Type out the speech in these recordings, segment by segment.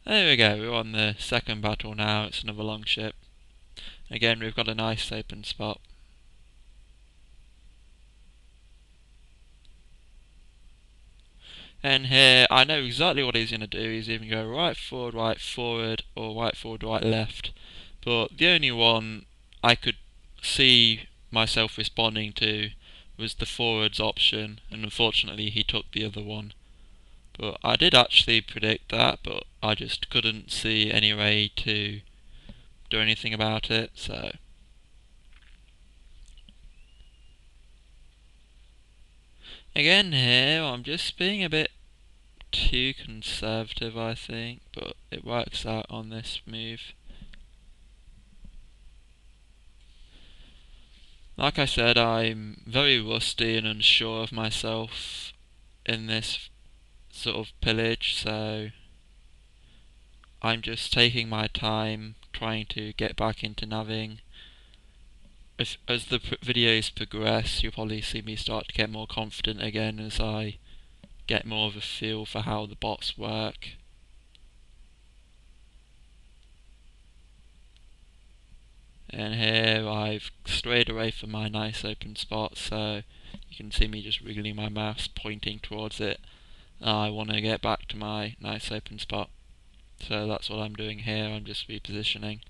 There we go, we're on the second battle now. It's another long ship. Again, we've got a nice open spot. And here, I know exactly what he's going to do. He's either go right forward, or right forward, right left. But the only one I could see myself responding to was the forwards option, and unfortunately he took the other one. But I did actually predict that, but I just couldn't see any way to do anything about it, so. Again here, I'm just being a bit too conservative, I think, but it works out on this move. Like I said, I'm very rusty and unsure of myself in this sort of pillage, so I'm just taking my time trying to get back into navving. As the videos progress, you'll probably see me start to get more confident again as I get more of a feel for how the bots work. And here I've strayed away from my nice open spot, so you can see me just wriggling my mouse pointing towards it. I want to get back to my nice open spot, so that's what I'm doing here. I'm just repositioning,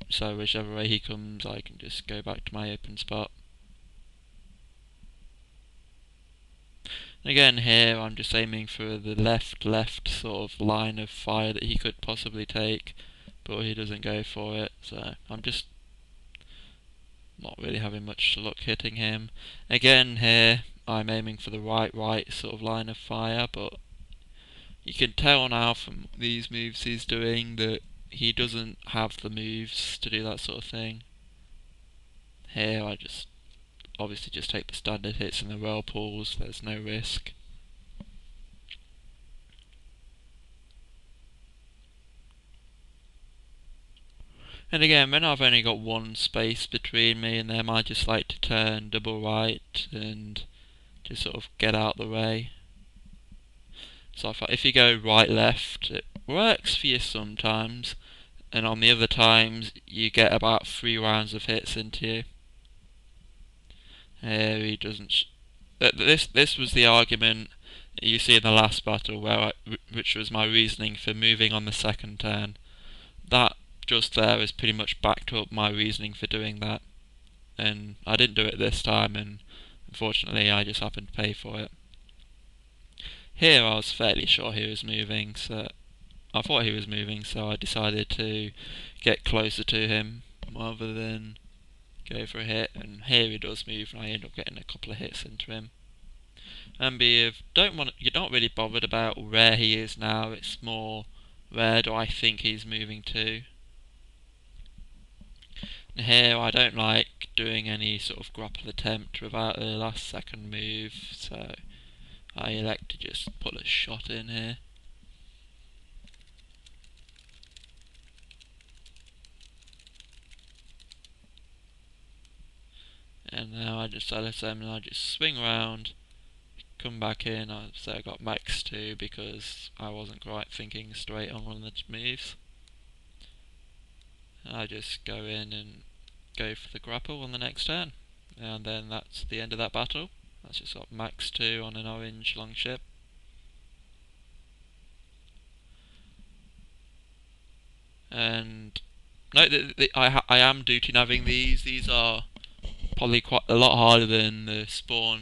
so whichever way he comes I can just go back to my open spot. Again here I'm just aiming for the left sort of line of fire that he could possibly take, but he doesn't go for it, so I'm just not really having much luck hitting him. Again here I'm aiming for the right sort of line of fire, but you can tell now from these moves he's doing that he doesn't have the moves to do that sort of thing. Here I just obviously just take the standard hits and the whirlpools, there's no risk. And again, when I've only got one space between me and them, I just like to turn double right and just sort of get out the way. So if you go right left, it works for you sometimes, and on the other times you get about 3 rounds of hits into you. Here he doesn't. This was the argument you see in the last battle, which was my reasoning for moving on the second turn. That just there has pretty much backed up my reasoning for doing that, and I didn't do it this time, and unfortunately I just happened to pay for it. Here I was fairly sure he was moving, so I thought he was moving, so I decided to get closer to him rather than go for a hit, and here he does move, and I end up getting a couple of hits into him. And you're not really bothered about where he is now, it's more where do I think he's moving to. And here I don't like doing any sort of grapple attempt without the last second move, so I elect to just put a shot in here. And now I just LSM and I just swing around, come back in. I say I got max 2 because I wasn't quite thinking straight on one of the moves. I just go in and go for the grapple on the next turn, and then that's the end of that battle. That's just got max 2 on an orange longship. And note that I am duty navving these. These are probably quite a lot harder than the spawn